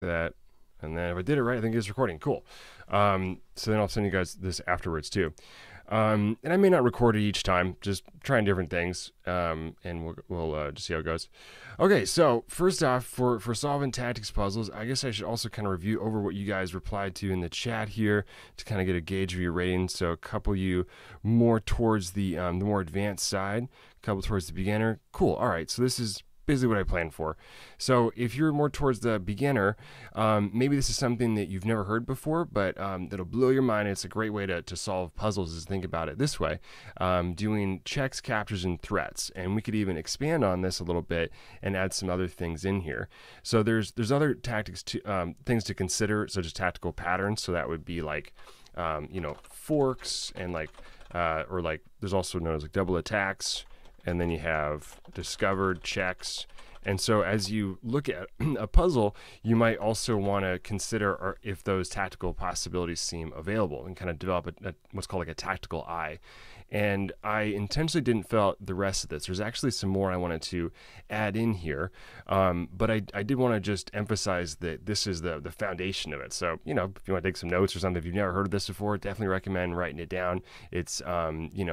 that. And then if I did it right, I think it's recording. Cool. So then I'll send you guys this afterwards too. And I may not record it each time, just trying different things, and we'll just see how it goes. Okay, so first off, for solving tactics puzzles, I guess I should also kind of review over what you guys replied to in the chat here to kind of get a gauge of your rating. So a couple you more towards the more advanced side, a couple towards the beginner. Cool. All right, so this is basically what I planned for. So if you're more towards the beginner, maybe this is something that you've never heard before, but that'll blow your mind. It's a great way to solve puzzles is think about it this way, doing checks, captures, and threats. And we could even expand on this a little bit and add some other things in here. So there's other tactics to things to consider, such as tactical patterns. So that would be like, forks and like, or like there's also known as like double attacks. And then you have discovered checks. And so as you look at a puzzle, you might also want to consider if those tactical possibilities seem available and kind of develop what's called like a tactical eye. And I intentionally didn't fill out the rest of this. There's actually some more I wanted to add in here. But I did want to just emphasize that this is the foundation of it. So, if you want to take some notes or something, if you've never heard of this before, definitely recommend writing it down. It's,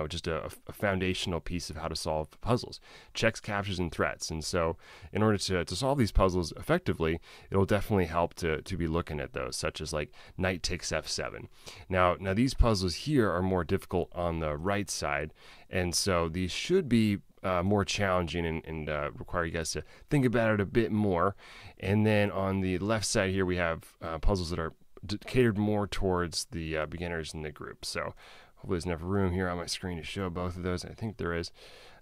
just a foundational piece of how to solve puzzles, checks, captures, and threats. And so in order to solve these puzzles effectively, it'll definitely help to be looking at those, such as like knight takes f7. Now these puzzles here are more difficult on the right side, and so these should be more challenging and require you guys to think about it a bit more. And then on the left side here, we have puzzles that are catered more towards the beginners in the group. So hopefully there's enough room here on my screen to show both of those. I think there is.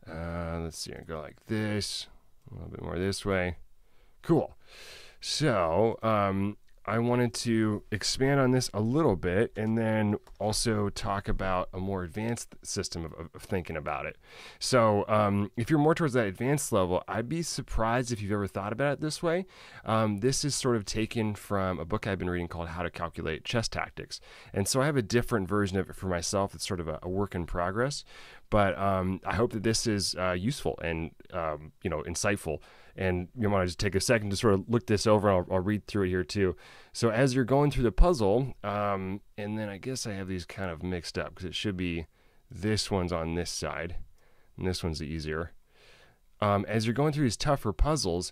Let's see, I go like this, a little bit more this way. Cool. So I wanted to expand on this a little bit and then also talk about a more advanced system of thinking about it. So if you're more towards that advanced level, I'd be surprised if you've ever thought about it this way. This is sort of taken from a book I've been reading called How to Calculate Chess Tactics. And so I have a different version of it for myself. It's sort of a work in progress. But I hope that this is useful and insightful. And you want to just take a second to sort of look this over, and I'll read through it here too. So as you're going through the puzzle, and then I guess I have these kind of mixed up because it should be this one's on this side, and this one's easier. As you're going through these tougher puzzles,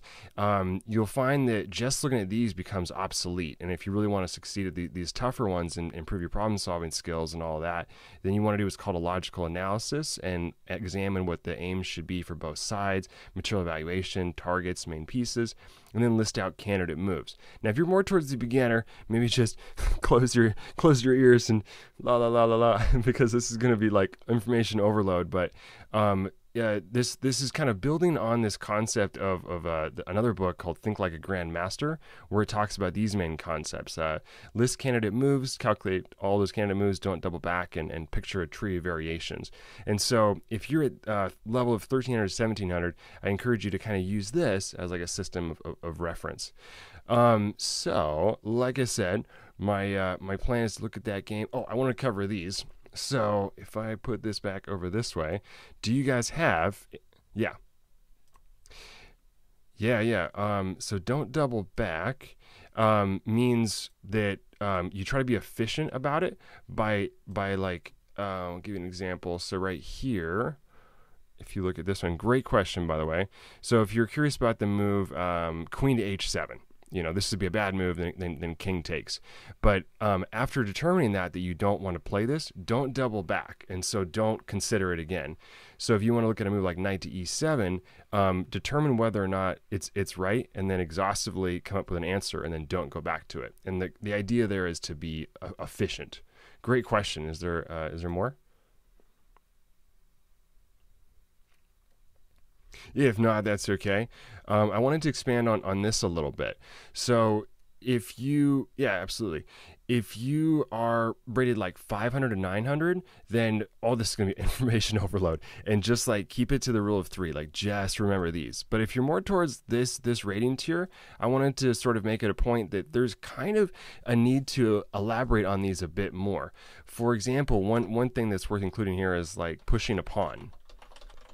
you'll find that just looking at these becomes obsolete. And if you really want to succeed at these tougher ones and improve your problem solving skills and all that, then you want to do what's called a logical analysis and examine what the aims should be for both sides, material evaluation, targets, main pieces, and then list out candidate moves. Now, if you're more towards the beginner, maybe just close your ears and la la la la la, because this is going to be like information overload. But yeah, this is kind of building on this concept of another book called Think Like a Grandmaster, where it talks about these main concepts. List candidate moves, calculate all those candidate moves, don't double back, and picture a tree of variations. And so if you're at level of 1300 to 1700, I encourage you to kind of use this as like a system of reference. So, like I said, my plan is to look at that game. Oh, I want to cover these. So if I put this back over this way, do you guys have, yeah. So don't double back means that you try to be efficient about it by like, I'll give you an example. So right here, if you look at this one, great question, by the way. So if you're curious about the move queen to h7, this would be a bad move, then king takes. But after determining that you don't want to play this, don't double back. And so don't consider it again. So if you want to look at a move like knight to e7, determine whether or not it's right, and then exhaustively come up with an answer, and then don't go back to it. And the idea there is to be efficient. Great question. Is there more? Yeah, if not, that's okay. I wanted to expand on this a little bit. So if you, yeah, absolutely. If you are rated like 500 to 900, then all this is going to be information overload. And just like keep it to the rule of three, like just remember these. But if you're more towards this rating tier, I wanted to sort of make it a point that there's kind of a need to elaborate on these a bit more. For example, one thing that's worth including here is like pushing a pawn.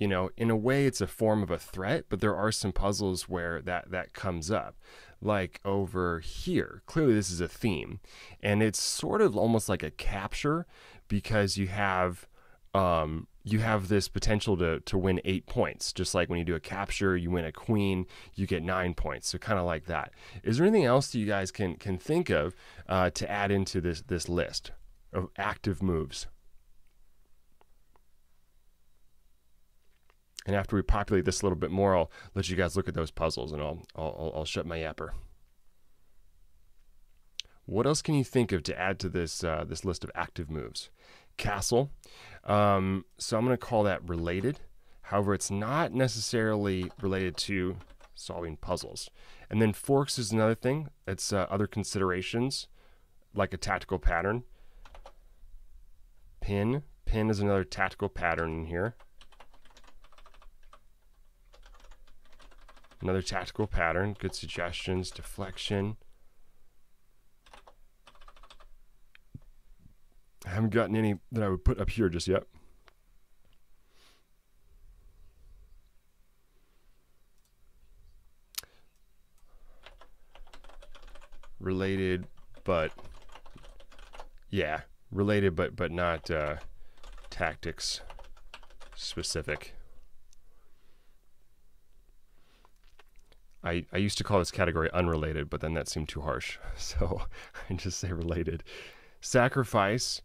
In a way it's a form of a threat, but there are some puzzles where that comes up. like over here. Clearly this is a theme, and it's sort of almost like a capture, because you have this potential to win 8 points. Just like when you do a capture, you win a queen, you get 9 points. So kind of like that. Is there anything else that you guys can think of to add into this list of active moves? And after we populate this a little bit more, I'll let you guys look at those puzzles, and I'll shut my yapper. What else can you think of to add to this this list of active moves? Castle. So I'm going to call that related. However, it's not necessarily related to solving puzzles. And then forks is another thing. It's other considerations, like a tactical pattern. Pin. Pin is another tactical pattern in here. Another tactical pattern. Good suggestions. Deflection. I haven't gotten any that I would put up here just yet. Related, but yeah, related, but not tactics specific. I used to call this category unrelated, but then that seemed too harsh, so I just say related. Sacrifice.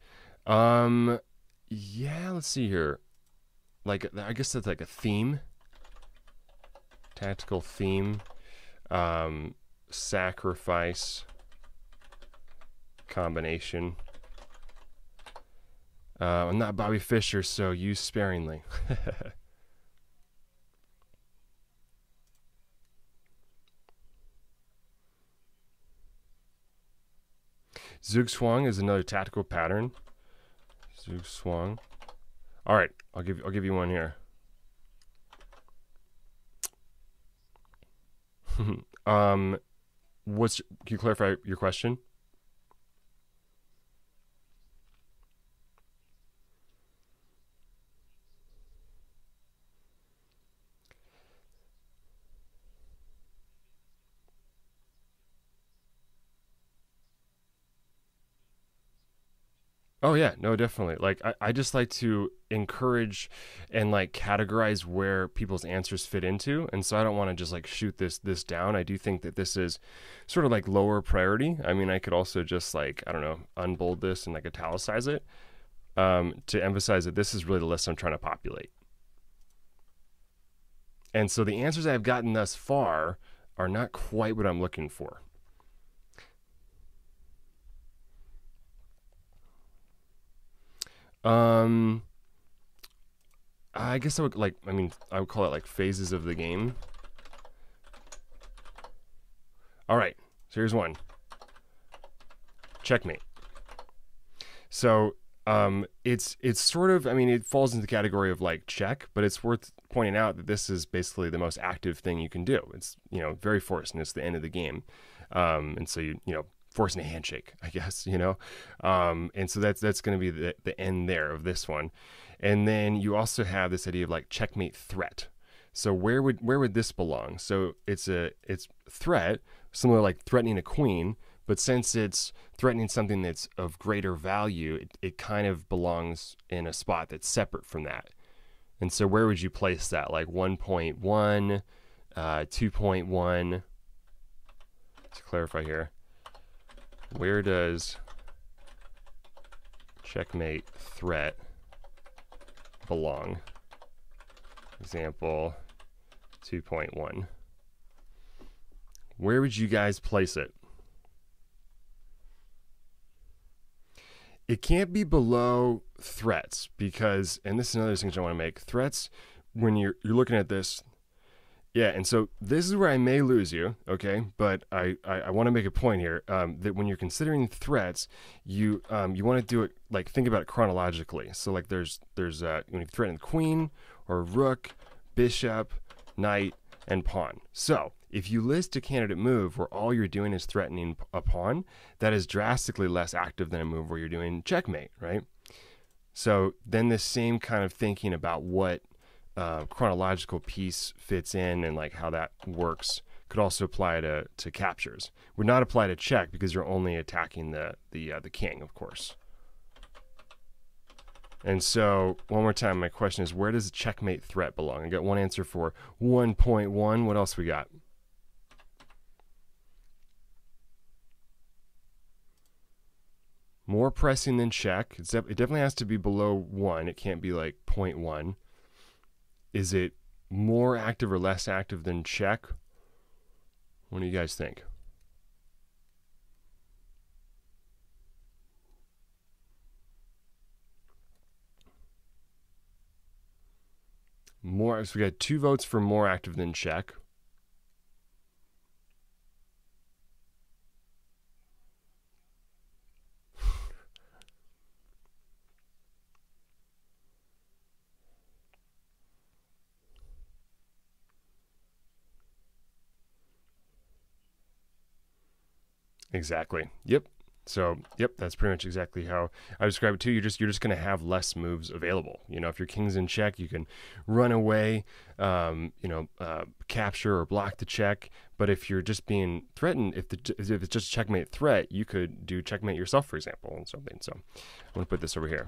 Yeah, let's see here. Like, I guess that's like a theme. Tactical theme. Sacrifice. Combination. I'm not Bobby Fischer, so use sparingly. Zugzwang is another tactical pattern. Zugzwang. All right, I'll give you one here. Can you clarify your question? Oh yeah, no, definitely. Like I just like to encourage and like categorize where people's answers fit into, and so I don't want to just like shoot this down. I do think that this is sort of like lower priority. I mean, I could also just like, I don't know, unbold this and like italicize it to emphasize that this is really the list I'm trying to populate. And so the answers I've gotten thus far are not quite what I'm looking for. I guess I would I would call it like phases of the game. All right, so here's one. Checkmate. So it's sort of, I mean, it falls into the category of like check, but it's worth pointing out that this is basically the most active thing you can do. It's, you know, very forced, and it's the end of the game. And so you know, forcing a handshake, I guess, you know. And so that's going to be the end there of this one. And then you also have this idea of like checkmate threat. So where would this belong? So it's threat, similar like threatening a queen, but since it's threatening something that's of greater value, it kind of belongs in a spot that's separate from that. And so where would you place that? Like 1.1, 2.1. To clarify here, where does checkmate threat belong? Example 2.1. Where would you guys place it? It can't be below threats, because, and this is another distinction I want to make, threats, when you're looking at this, yeah, and so this is where I may lose you, okay? But I want to make a point here, that when you're considering threats, you want to do it, like, think about it chronologically. So like there's when you threaten the queen or rook, bishop, knight, and pawn. So if you list a candidate move where all you're doing is threatening a pawn, that is drastically less active than a move where you're doing checkmate, right? So then the same kind of thinking about what chronological piece fits in and like how that works could also apply to captures. Would not apply to check because you're only attacking the king, of course. And so, one more time, my question is, where does the checkmate threat belong? I got one answer for 1.1. What else we got? More pressing than check. It definitely has to be below 1. It can't be like 0.1. Is it more active or less active than check? What do you guys think? More. So we got 2 votes for more active than check. Exactly. Yep. So, yep, that's pretty much exactly how I describe it too. You're just going to have less moves available. You know, if your king's in check, you can run away, capture or block the check. But if you're just being threatened, if it's just a checkmate threat, you could do checkmate yourself, for example, and something. So, I'm going to put this over here.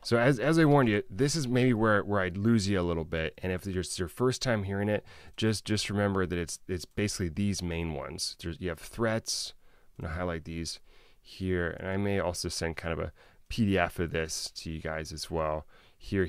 So as I warned you, this is maybe where I'd lose you a little bit. And if it's your first time hearing it, just remember that it's basically these main ones. You have threats. I'm going to highlight these here, and I may also send kind of a PDF of this to you guys as well, here,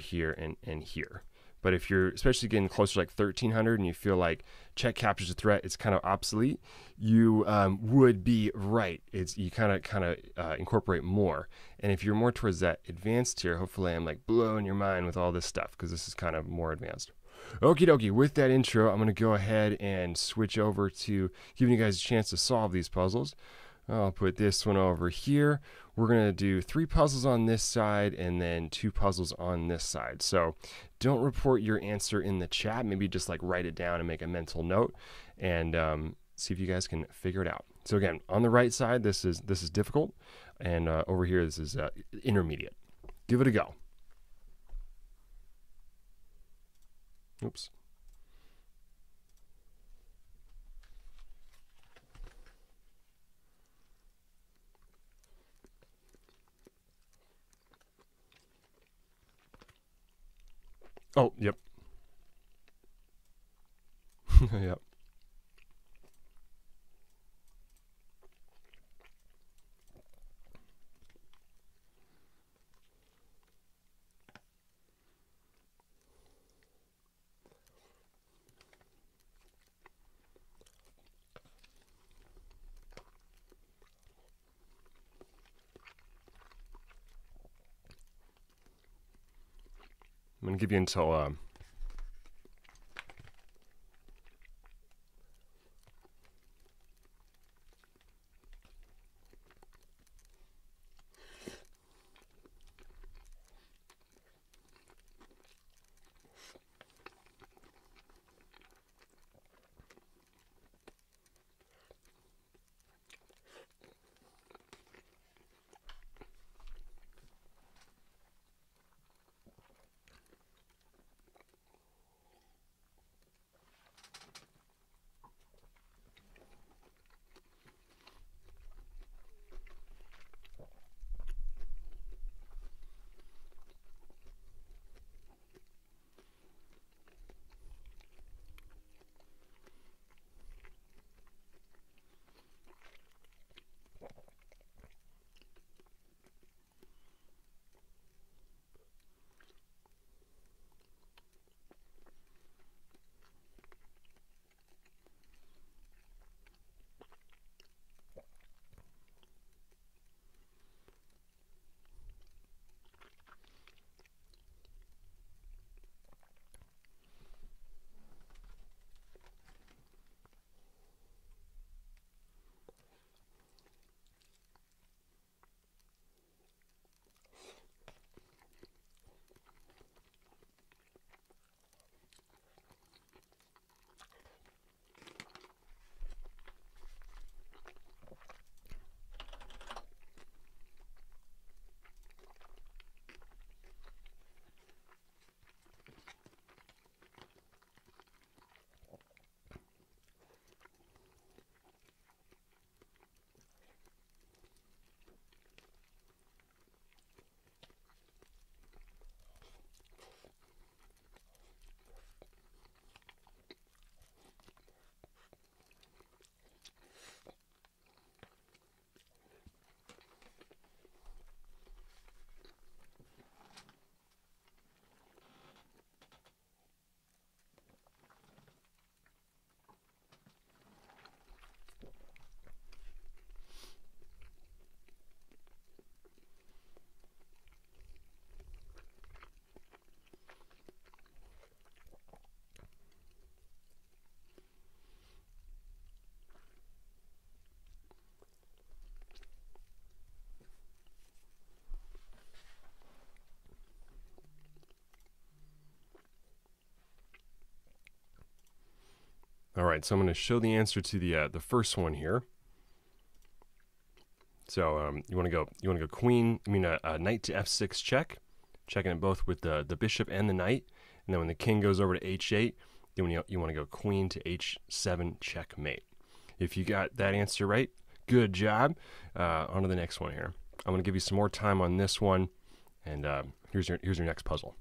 and here. But if you're especially getting closer to like 1300 and you feel like check captures a threat, it's kind of obsolete, you would be right. You kind of incorporate more. And if you're more towards that advanced tier, hopefully I'm like blowing your mind with all this stuff because this is kind of more advanced. Okie dokie, with that intro, I'm going to go ahead and switch over to giving you guys a chance to solve these puzzles. I'll put this one over here. We're going to do 3 puzzles on this side and then 2 puzzles on this side. So don't report your answer in the chat. Maybe just like write it down and make a mental note and see if you guys can figure it out. So again, on the right side, this is difficult. And over here, this is intermediate. Give it a go. Oops. Oh, yep. Yep. I'm going to give you until All right, so I'm going to show the answer to the first one here. So you want to go queen. I mean a knight to f6 check, checking it both with the bishop and the knight. And then when the king goes over to h8, then you want to go queen to h7 checkmate. If you got that answer right, good job. On to the next one here. I'm going to give you some more time on this one, and here's your next puzzle.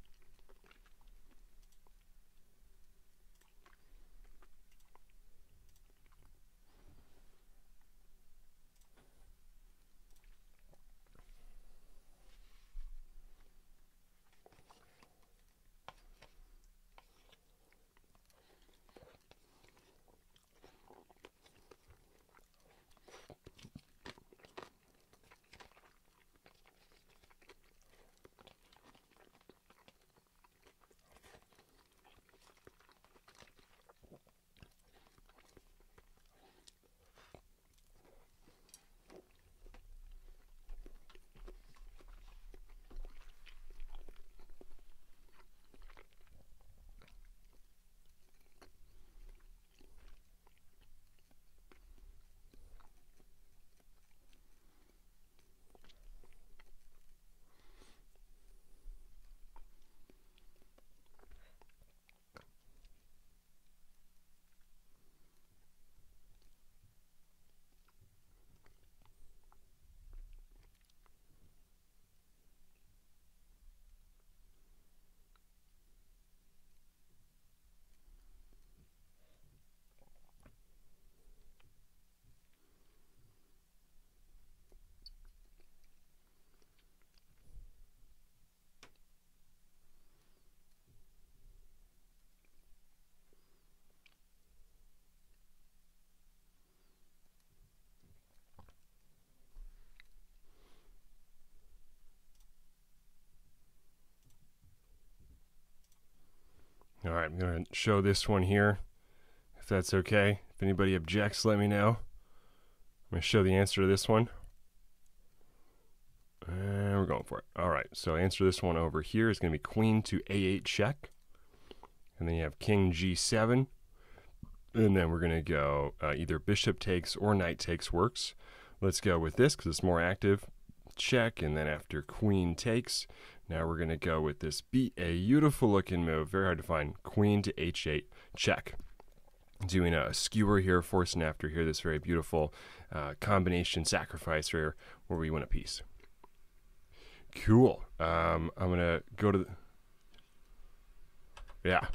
All right, I'm going to show this one here, if that's okay. If anybody objects, let me know. I'm going to show the answer to this one. And we're going for it. All right, so answer this one over here is going to be queen to a8 check. And then you have king g7. And then we're going to go either bishop takes or knight takes works. Let's go with this because it's more active. Check, and then after queen takes, now we're going to go with this beautiful looking move, very hard to find, queen to h8 check. Doing a skewer here, forcing after here, this very beautiful combination sacrifice here where we win a piece. Cool. I'm going to go to the... Yeah.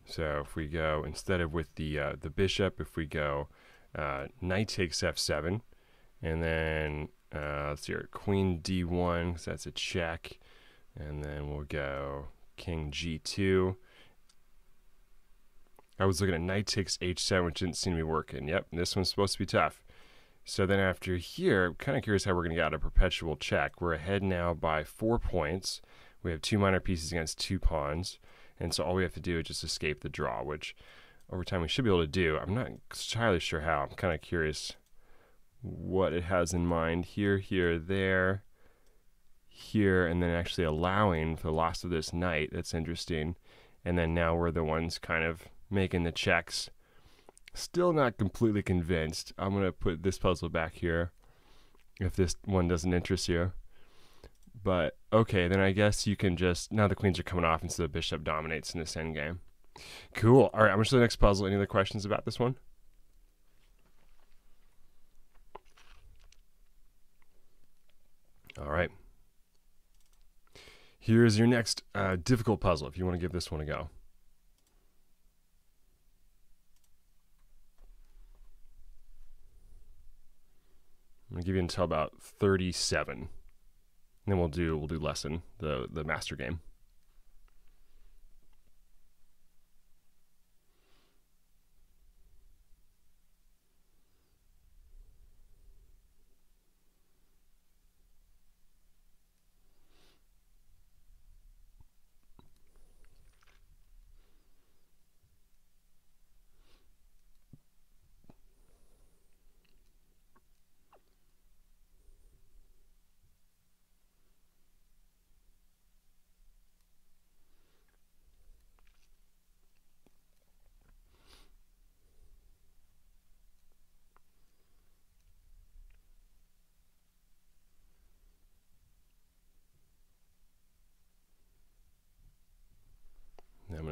So if we go, instead of with the bishop, if we go knight takes f7, and then let's see here, queen d1, so that's a check, and then we'll go king g2. I was looking at knight takes h7, which didn't seem to be working. Yep, this one's supposed to be tough. So then after here, I'm kind of curious how we're going to get out a perpetual check. We're ahead now by 4 points. We have 2 minor pieces against 2 pawns. And so all we have to do is just escape the draw, which over time we should be able to do. I'm not entirely sure how. I'm kind of curious what it has in mind. Here, here, there, here, and then actually allowing for the loss of this knight. That's interesting. And then now we're the ones kind of making the checks. Still not completely convinced. I'm going to put this puzzle back here if this one doesn't interest you. But, okay, then I guess you can just... Now the queens are coming off, and so the bishop dominates in this endgame. Cool. All right, I'm going to show the next puzzle. Any other questions about this one? All right. Here's your next difficult puzzle, if you want to give this one a go. I'm going to give you until about 37. And then we'll do lesson, the master game.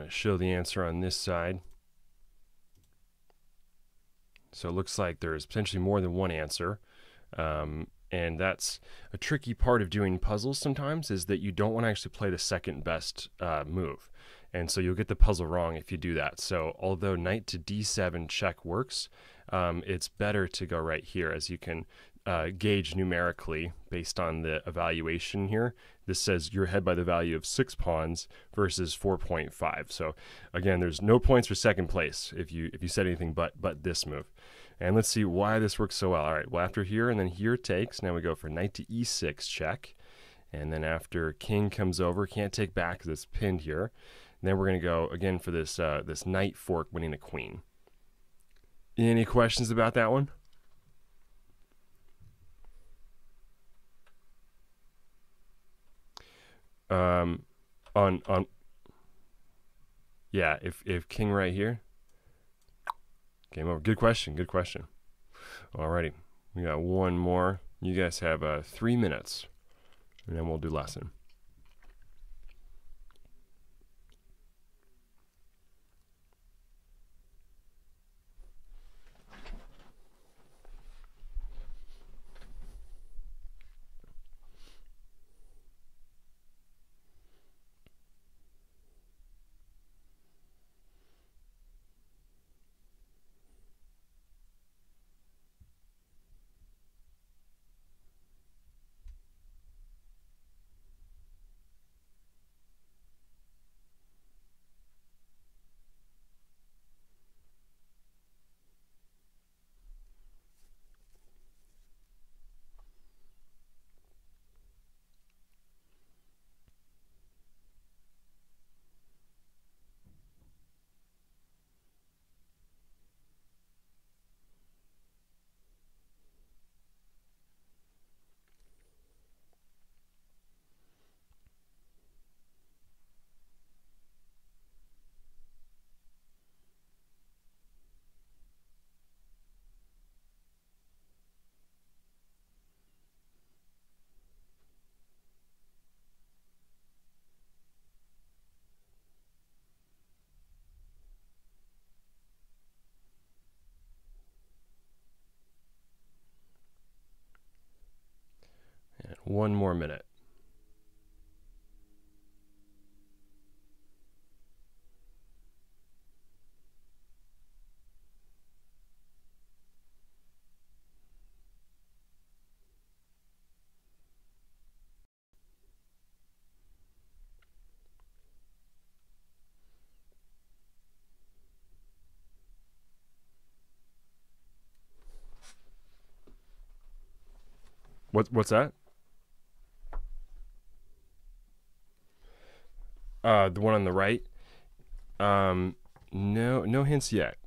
show the answer on this side. So it looks like there's potentially more than one answer. And that's a tricky part of doing puzzles sometimes, is that you don't want to actually play the second best move. And so you'll get the puzzle wrong if you do that. So although knight to d7 check works, it's better to go right here, as you can gauge numerically based on the evaluation here. This says you're ahead by the value of 6 pawns versus 4.5. So again, there's no points for second place if you said anything but this move. And let's see why this works so well. All right, well, after here and then here takes, now we go for knight to e6 check. And then after king comes over, can't take back because it's pinned here. And then we're going to go again for this this knight fork winning a queen. Any questions about that one? Yeah, if king right here. Game over. Good question. Good question. Alrighty. We got one more. You guys have 3 minutes. And then we'll do lesson. And 1 more minute. What's that? The one on the right. No hints yet.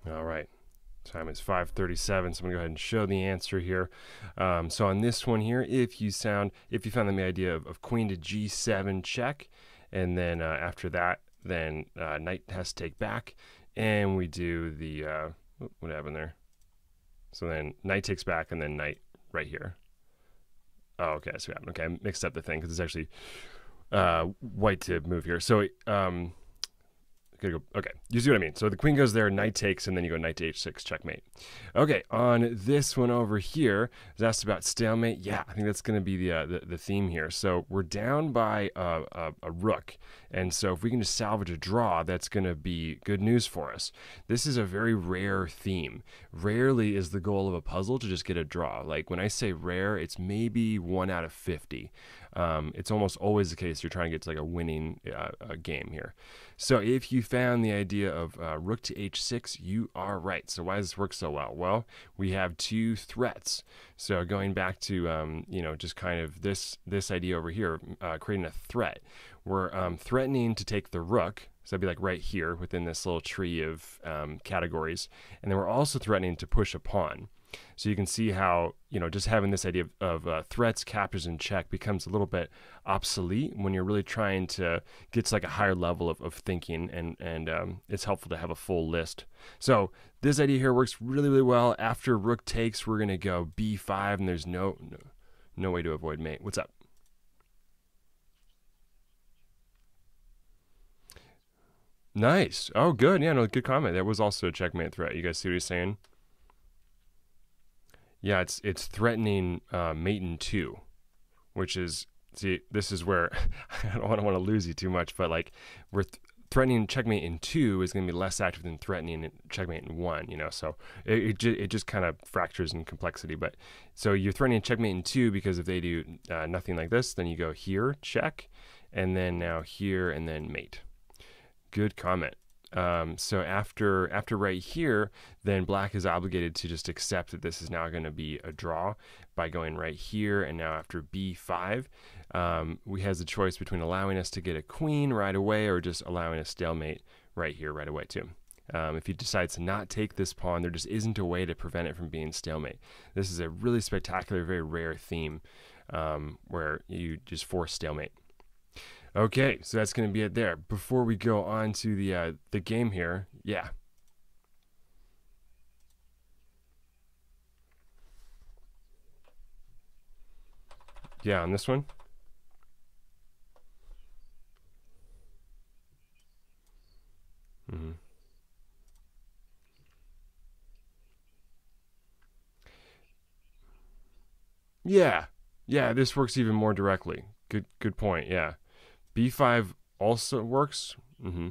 All right. Time is 5:37, so I'm gonna go ahead and show the answer here. So on this one here, if you found the idea of queen to g7 check, and then after that, then knight has to take back, and we do the what happened there? So then knight takes back, and then knight right here. Oh, okay, that's what happened. Okay, I mixed up the thing because it's actually white to move here. So okay, you see what I mean. So the queen goes there, knight takes, and then you go knight to h6, checkmate. Okay, on this one over here, I was asked about stalemate. Yeah, I think that's going to be the theme here. So we're down by a rook, and so if we can just salvage a draw, that's going to be good news for us. This is a very rare theme. Rarely is the goal of a puzzle to just get a draw. Like when I say rare, it's maybe 1 out of 50. It's almost always the case you're trying to get to like a winning game here. So if you found the idea of rook to h6, you are right. So why does this work so well? Well, we have 2 threats. So going back to just kind of this idea over here, creating a threat. We're threatening to take the rook. So that'd be like right here within this little tree of categories. And then we're also threatening to push a pawn. So you can see how, just having this idea of threats, captures, and check becomes a little bit obsolete when you're really trying to get to like a higher level of thinking, and it's helpful to have a full list. So this idea here works really, really well. After rook takes, we're going to go b5, and there's no way to avoid mate. What's up? Nice. Oh, good. Yeah, no, good comment. That was also a checkmate threat. You guys see what he's saying? Yeah, it's threatening mate in 2, which is, see, this is where I don't want to lose you too much, but like we're threatening checkmate in 2 is going to be less active than threatening checkmate in 1, so it just kind of fractures in complexity. But so you're threatening checkmate in 2 because if they do nothing like this, then you go here, check, and then now here, and then mate. Good comment. So after right here, then black is obligated to just accept that this is now going to be a draw by going right here. And now after b5, we has the choice between allowing us to get a queen right away or just allowing a stalemate right here right away too. If he decides to not take this pawn, there just isn't a way to prevent it from being stalemate. This is a really spectacular, very rare theme where you just force stalemate. Okay, so that's going to be it there. Before we go on to the game here, yeah. Yeah, on this one. Mm-hmm. Yeah, yeah, this works even more directly. Good point. Yeah. b5 also works. Mm-hmm.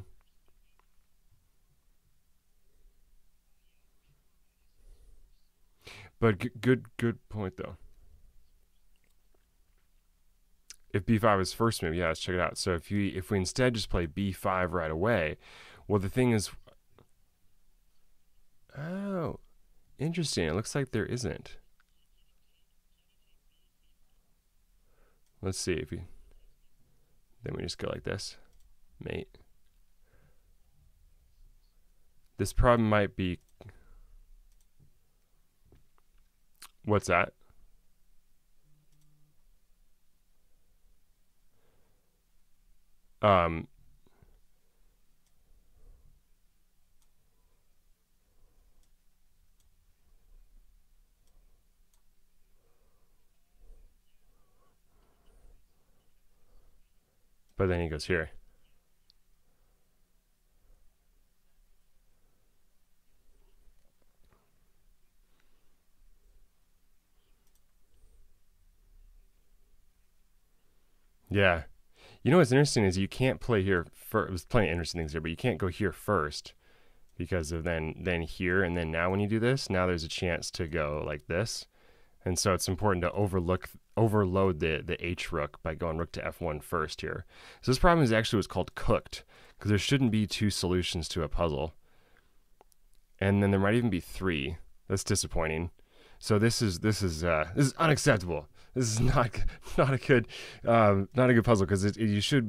But good point though. If b5 is first move, yeah, let's check it out. So if we instead just play b5 right away, well, the thing is, oh, interesting. It looks like there isn't. Let's see if then we just go like this, mate. This problem might be, what's that? But then he goes here. Yeah. You know what's interesting is you can't play here first. There's plenty of interesting things here, but you can't go here first because of then here, and then now when you do this, now there's a chance to go like this. And so it's important to overload the H rook by going rook to F1 first here. So this problem is actually what's called cooked, because there shouldn't be 2 solutions to a puzzle. And then there might even be 3. That's disappointing. So this is unacceptable. This is not a good puzzle, because you should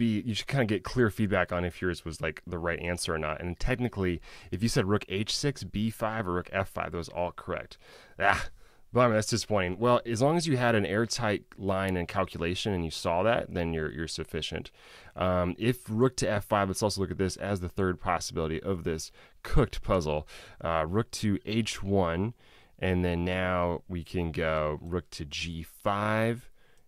kind of get clear feedback on if yours was like the right answer or not. And technically, if you said rook h6, b5, or rook f5, those all correct. Bummer, that's disappointing. Well, as long as you had an airtight line and calculation and you saw that, then you're sufficient. If rook to f5, let's also look at this as the third possibility of this cooked puzzle. Rook to h1, and then now we can go rook to g5,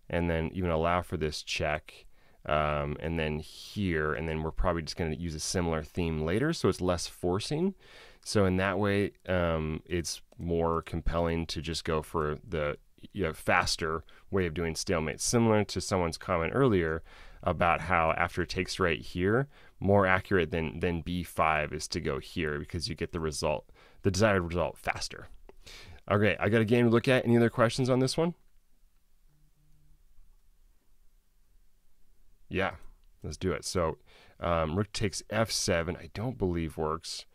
and then even allow for this check, and then here, and then we're probably just going to use a similar theme later, so it's less forcing. So in that way, it's more compelling to just go for the faster way of doing stalemate. Similar to someone's comment earlier about how after it takes right here, more accurate than b5 is to go here, because you get the desired result faster. Okay, I got a game to look at. Any other questions on this one? Yeah, let's do it. So rook takes f7, I don't believe works.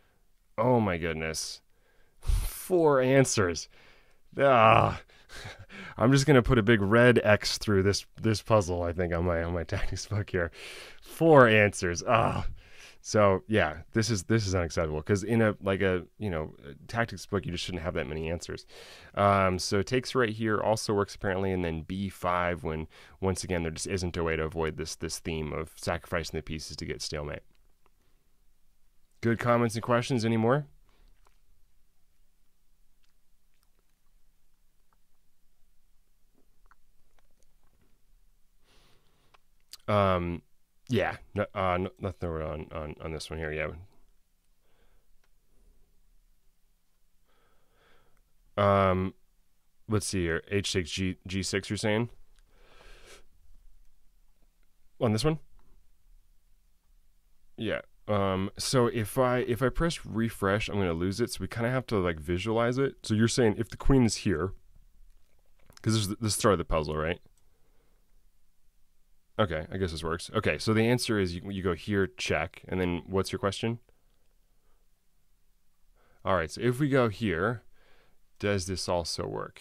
Oh my goodness. 4 answers. I'm just gonna put a big red X through this puzzle, I think, on my tactics book here. 4 answers. So yeah, this is unacceptable because in a tactics book you just shouldn't have that many answers. So takes right here also works apparently, and then B5 when once again there just isn't a way to avoid this theme of sacrificing the pieces to get stalemate. Good comments and questions anymore? Yeah, nothing on this one here. Yeah. Let's see here. H6 G6. You're saying on this one? Yeah. So if I press refresh, I'm gonna lose it. So we kind of have to like visualize it. So you're saying if the queen is here, because this is the start of the puzzle, right? Okay, I guess this works. Okay, so the answer is you go here, check, and then what's your question? All right, so if we go here, does this also work?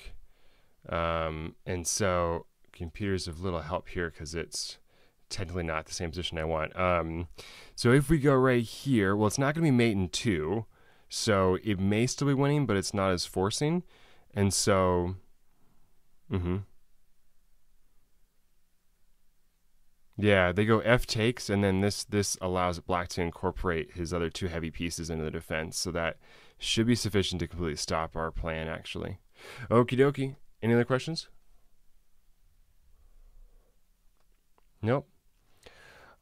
And so computers have little help here because it's technically not the same position I want. So if we go right here, well, it's not going to be mate in 2, so it may still be winning, but it's not as forcing. And so, yeah, they go F takes, and then this allows black to incorporate his other 2 heavy pieces into the defense, so that should be sufficient to completely stop our plan, actually. Okie dokie. Any other questions? Nope.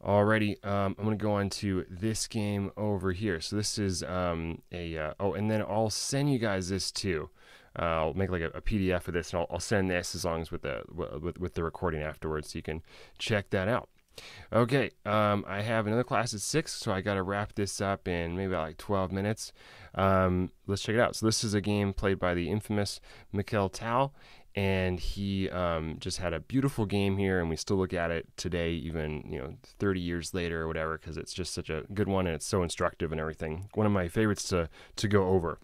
Alrighty, I'm going to go on to this game over here. So this is and then I'll send you guys this too. I'll make like a PDF of this, and I'll send this as long as with the recording afterwards, so you can check that out. Okay, I have another class at 6, so I got to wrap this up in maybe about like 12 minutes. Let's check it out. So this is a game played by the infamous Mikhail Tal, and he just had a beautiful game here, and we still look at it today, even 30 years later or whatever, because it's just such a good one, and it's so instructive and everything. One of my favorites to go over.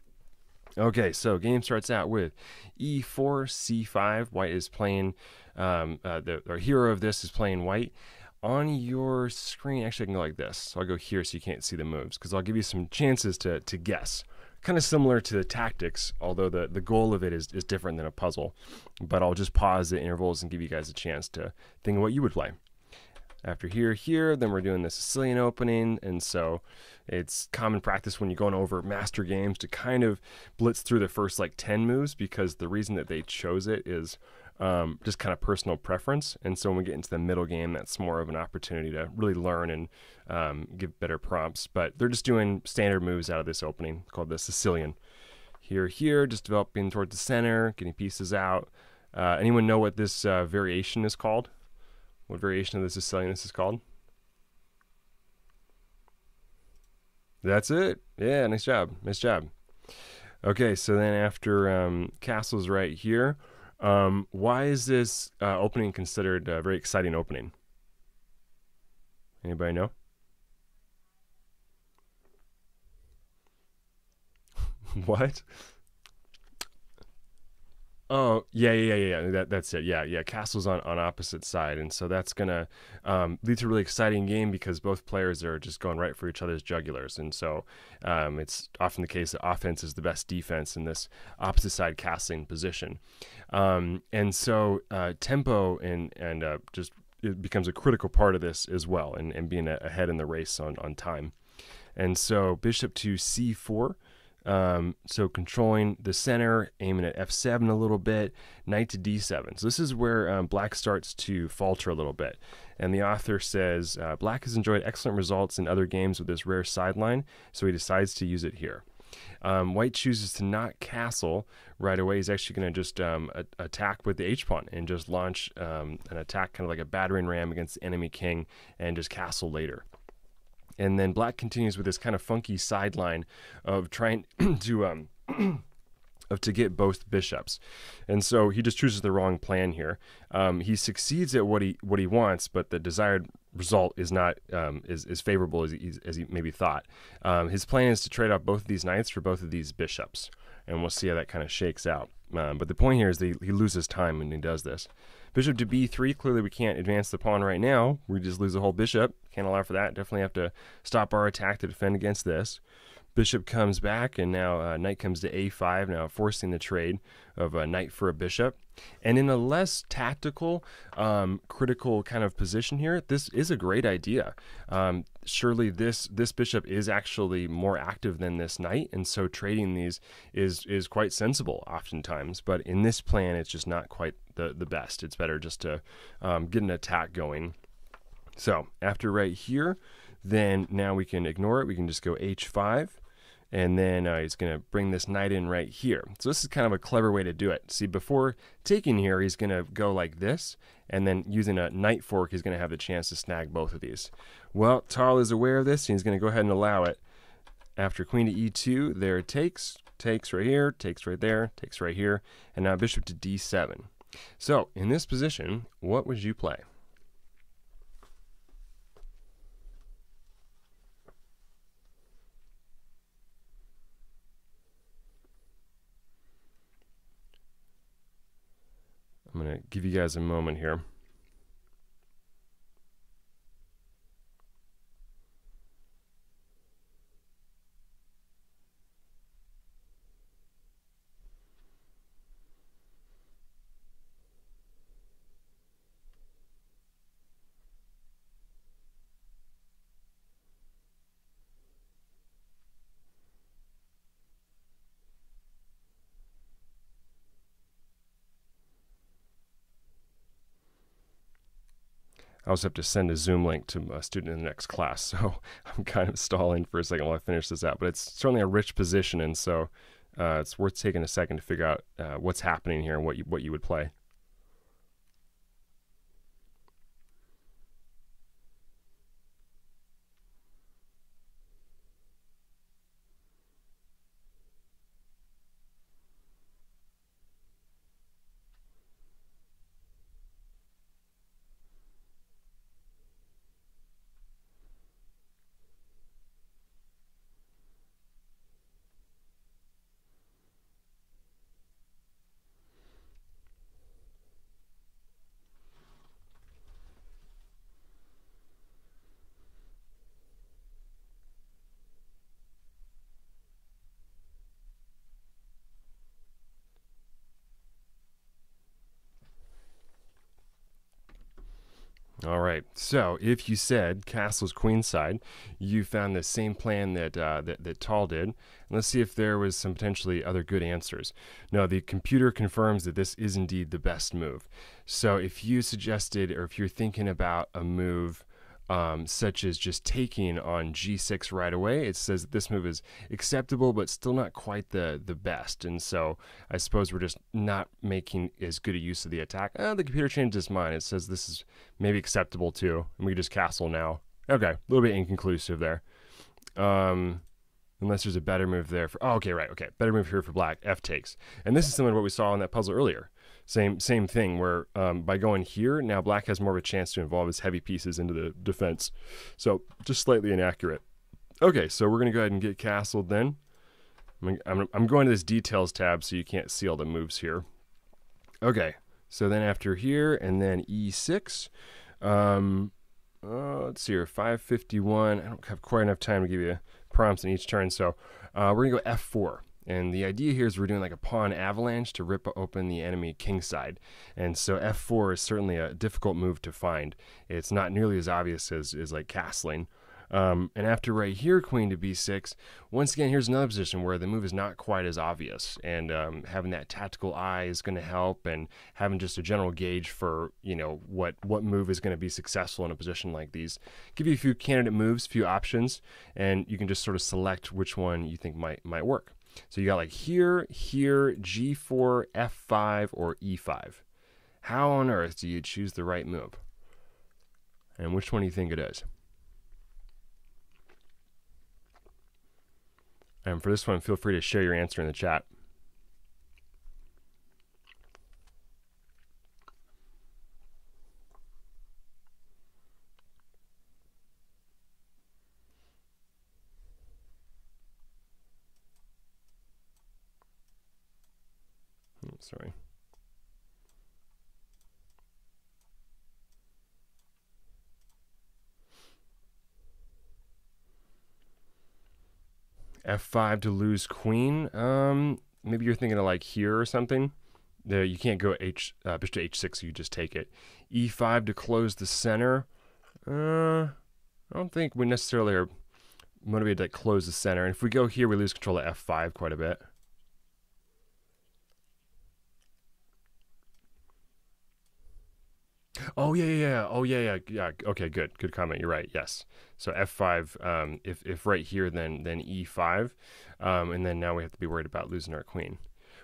Okay, so game starts out with E4, C5. White is playing, our hero of this is playing white. On your screen, actually I can go like this. So I'll go here so you can't see the moves, because I'll give you some chances to guess. Kind of similar to the tactics, although the goal of it is different than a puzzle. But I'll just pause the intervals and give you guys a chance to think of what you would play. After here, then we're doing the Sicilian opening, and so it's common practice when you're going over master games to kind of blitz through the first like 10 moves, because the reason that they chose it is just kind of personal preference. And so when we get into the middle game, that's more of an opportunity to really learn and give better prompts. But they're just doing standard moves out of this opening called the Sicilian. Here, just developing towards the center, getting pieces out. Anyone know what this variation is called? What variation of the Sicilian this is called? That's it. Yeah, nice job. Nice job. Okay, so then after castles right here, why is this opening considered a very exciting opening? Anybody know? What? Oh, yeah. That's it. Yeah. Castle's on opposite side, and so that's gonna lead to a really exciting game because both players are just going right for each other's jugulars, and so it's often the case that offense is the best defense in this opposite side castling position, and so tempo and just it becomes a critical part of this as well, and being ahead in the race on time, and so bishop to c4. So controlling the center, aiming at f7 a little bit, knight to d7. So this is where black starts to falter a little bit. And the author says, black has enjoyed excellent results in other games with this rare sideline, so he decides to use it here. White chooses to not castle right away. He's actually going to just attack with the h-pawn and just launch an attack kind of like a battering ram against the enemy king and just castle later. And then black continues with this kind of funky sideline of trying to get both bishops. And so he just chooses the wrong plan here. He succeeds at what he wants, but the desired result is not as favorable as he maybe thought. His plan is to trade off both of these knights for both of these bishops. And we'll see how that kind of shakes out. But the point here is that he loses time when he does this. Bishop to b3. Clearly we can't advance the pawn right now. We just lose the whole bishop. Can't allow for that. Definitely have to stop our attack to defend against this. Bishop comes back, and now knight comes to a5, now forcing the trade of a knight for a bishop. And in a less tactical, critical kind of position here, this is a great idea. Surely this bishop is actually more active than this knight, and so trading these is quite sensible oftentimes. But in this plan, it's just not quite the best. It's better just to get an attack going. So after right here, then now we can ignore it. We can just go h5. And then he's going to bring this knight in right here. So this is kind of a clever way to do it. See, before taking here, he's going to go like this, and then using a knight fork, he's going to have the chance to snag both of these. Well, Tal is aware of this, and he's going to go ahead and allow it. After queen to e2, there it takes right here, takes right there, takes right here, and now bishop to d7. So in this position, what would you play? I'm going to give you guys a moment here. I also have to send a Zoom link to a student in the next class, so I'm kind of stalling for a second while I finish this out. But it's certainly a rich position, and so it's worth taking a second to figure out what's happening here and what you would play. All right, so if you said castle's queenside, you found the same plan that Tal did. Let's see if there was some potentially other good answers. No, the computer confirms that this is indeed the best move. So if you suggested, or if you're thinking about a move such as just taking on g6 right away, it says that this move is acceptable but still not quite the best. And so I suppose we're just not making as good a use of the attack. The computer changed its mind. It says this is maybe acceptable too, and we just castle now. Okay, a little bit inconclusive there. Unless there's a better move there for, oh, okay, right, okay, better move here for black, f takes. And this is similar to what we saw in that puzzle earlier. Same thing, where by going here, now black has more of a chance to involve his heavy pieces into the defense. So just slightly inaccurate. Okay, so we're going to go ahead and get castled then. I'm going to this details tab so you can't see all the moves here. Okay, so then after here, and then e6. Let's see here, 551. I don't have quite enough time to give you prompts in each turn, so we're going to go f4. And the idea here is we're doing like a pawn avalanche to rip open the enemy kingside. And so f4 is certainly a difficult move to find. It's not nearly as obvious as like castling. And after right here, queen to b6, once again, here's another position where the move is not quite as obvious. And having that tactical eye is going to help, and having just a general gauge for, you know, what move is going to be successful in a position like these. Give you a few candidate moves, a few options, and you can just sort of select which one you think might work. So you got like here, g4, f5, or e5. How on earth do you choose the right move? And which one do you think it is? And for this one, feel free to share your answer in the chat. sorry. F5 to lose queen. Maybe you're thinking of like here or something. You can't go bishop to h6, so you just take it. E5 to close the center. I don't think we necessarily are motivated to close the center. And if we go here, we lose control of f5 quite a bit. Oh yeah. Oh yeah. Okay, good comment. You're right. Yes. So f5. If right here, then e5, and then now we have to be worried about losing our queen.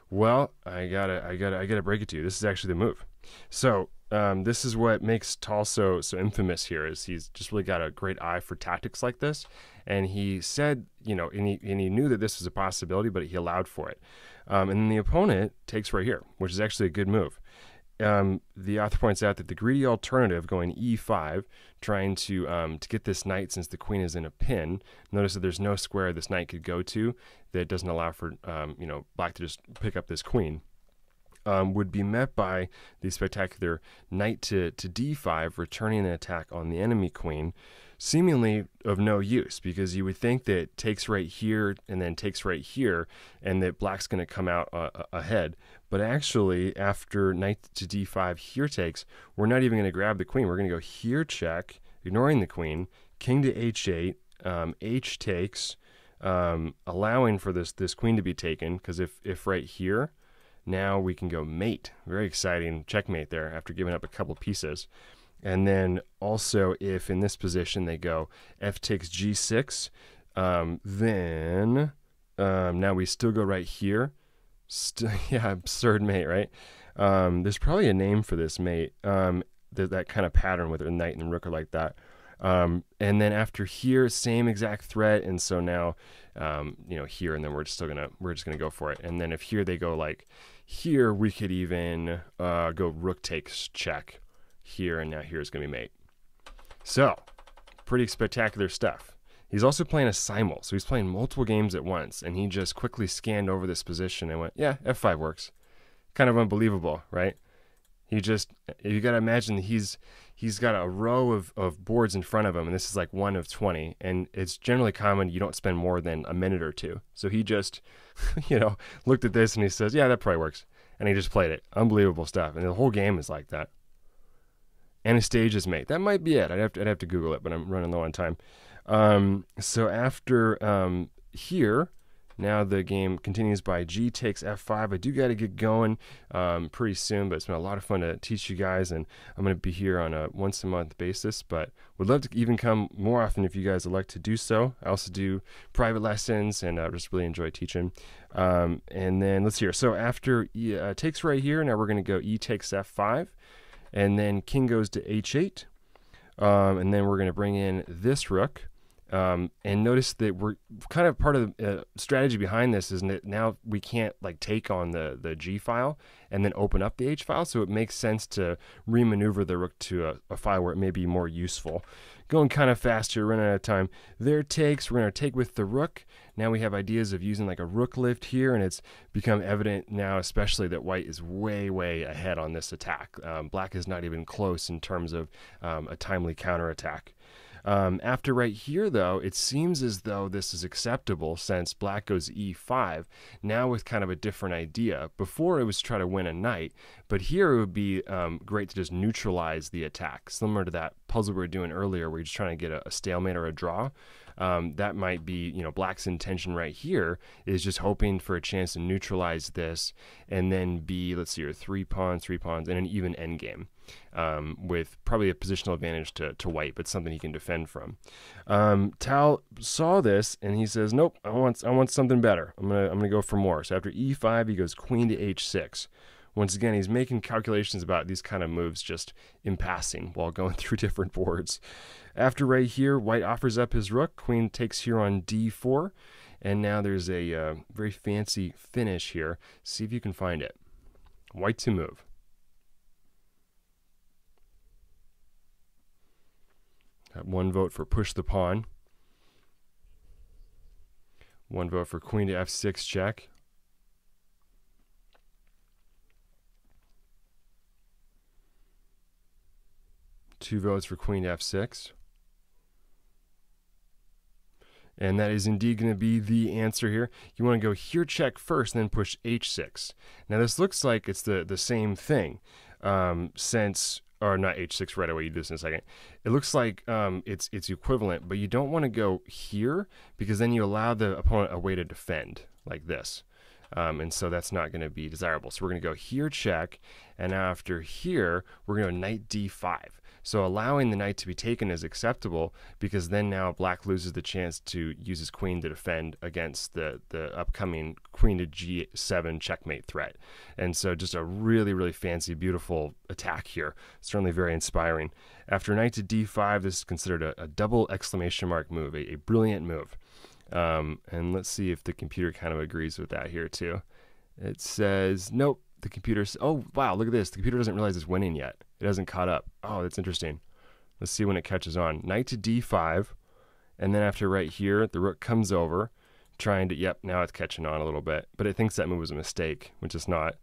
Well, I gotta break it to you. This is actually the move. So this is what makes Tal so infamous here. Is he's just really got a great eye for tactics like this, and he said, and he knew that this was a possibility, but he allowed for it. And then the opponent takes right here, which is actually a good move. The author points out that the greedy alternative, going e5, trying to get this knight since the queen is in a pin. Notice that there's no square this knight could go to that doesn't allow for black to just pick up this queen. Would be met by the spectacular knight to d5, returning an attack on the enemy queen, seemingly of no use, because you would think that it takes right here and then takes right here, and that black's going to come out ahead. But actually, after knight to d5 here takes, we're not even going to grab the queen. We're going to go here check, ignoring the queen, king to h8, h takes, allowing for this queen to be taken, because if right here, now we can go mate. Very exciting checkmate there after giving up a couple pieces. And then also if in this position they go f takes g6, then now we still go right here. Yeah, absurd mate, right? There's probably a name for this mate, that kind of pattern with a knight and rook are like that. And then after here, same exact threat, and so now here, and then we're just gonna go for it. And then if here they go like here, we could even go rook takes check here, and now here's gonna be mate. So pretty spectacular stuff. He's also playing a simul, so he's playing multiple games at once, and he just quickly scanned over this position and went, yeah, f5 works. Kind of unbelievable, right? You gotta imagine he's got a row of boards in front of him, and this is like one of 20, and it's generally common you don't spend more than a minute or two. So he just, looked at this and he says, yeah, that probably works. And he just played it. Unbelievable stuff. And the whole game is like that. Anastasia's mate. That might be it. I'd have to Google it, but I'm running low on time. So after here, now the game continues by g takes f5. I do got to get going pretty soon, but it's been a lot of fun to teach you guys, and I'm going to be here on a once-a-month basis, but would love to even come more often if you guys would like to do so. I also do private lessons, and I just really enjoy teaching. And then let's hear. So after e takes right here, now we're going to go e takes f5, and then king goes to h8, and then we're going to bring in this rook. And notice that we're kind of part of the strategy behind this is that now we can't like take on the G file and then open up the H file, so it makes sense to remaneuver the rook to a file where it may be more useful. Going kind of fast here, running out of time. There takes, we're going to take with the rook. Now we have ideas of using like a rook lift here, and it's become evident now especially that white is way ahead on this attack. Black is not even close in terms of a timely counterattack. After right here, though, it seems as though this is acceptable since black goes e5, now with kind of a different idea. Before it was try to win a knight, but here it would be great to just neutralize the attack, similar to that puzzle we were doing earlier where you're just trying to get a stalemate or a draw. That might be, black's intention right here is just hoping for a chance to neutralize this and then be, let's see here, three pawns, and an even endgame. With probably a positional advantage to white, but something he can defend from. Tal saw this and he says, "Nope, I want something better. I'm gonna go for more." So after e5, he goes queen to h6. Once again, he's making calculations about these kind of moves just in passing while going through different boards. After right here, white offers up his rook. Queen takes here on d4, and now there's a very fancy finish here. See if you can find it. White to move. Got one vote for push the pawn. One vote for queen to f6 check. 2 votes for queen to f6. And that is indeed going to be the answer here. You want to go here check first, and then push h6. Now this looks like it's the same thing, or not h6 right away, you do this in a second. It looks like it's equivalent, but you don't want to go here because then you allow the opponent a way to defend like this. And so that's not going to be desirable. So we're going to go here check, and after here, we're going to go knight d5. So allowing the knight to be taken is acceptable because then now black loses the chance to use his queen to defend against the upcoming queen to g7 checkmate threat. And so just a really, really fancy, beautiful attack here. Certainly very inspiring. After knight to d5, this is considered a double exclamation mark move, a brilliant move. And let's see if the computer kind of agrees with that here too. It says, nope, the computer, oh wow, look at this. The computer doesn't realize it's winning yet. It hasn't caught up. Oh, that's interesting. Let's see when it catches on. Knight to d5, and then after right here, the rook comes over, trying to, yep, now it's catching on a little bit, but it thinks that move was a mistake, which is not.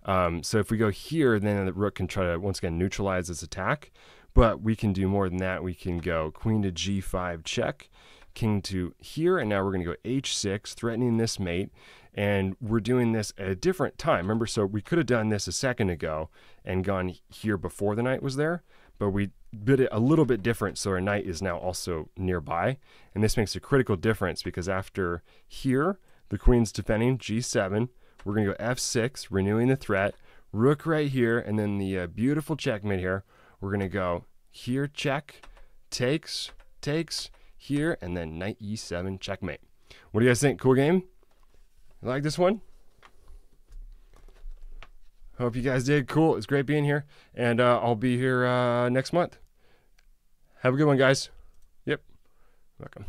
So if we go here, then the rook can try to, once again, neutralize this attack, but we can do more than that. We can go queen to g5 check, king to here, and now we're going to go h6, threatening this mate, and we're doing this at a different time. Remember, so we could have done this a second ago and gone here before the knight was there, but we did it a little bit different, so our knight is now also nearby, and this makes a critical difference because after here, the queen's defending g7, we're going to go f6, renewing the threat, rook right here, and then the beautiful checkmate here. We're going to go here check, takes, here, and then knight e7 checkmate. What do you guys think? Cool game? You like this one? Hope you guys did. Cool. It's great being here, and I'll be here next month. Have a good one, guys. Yep. Welcome.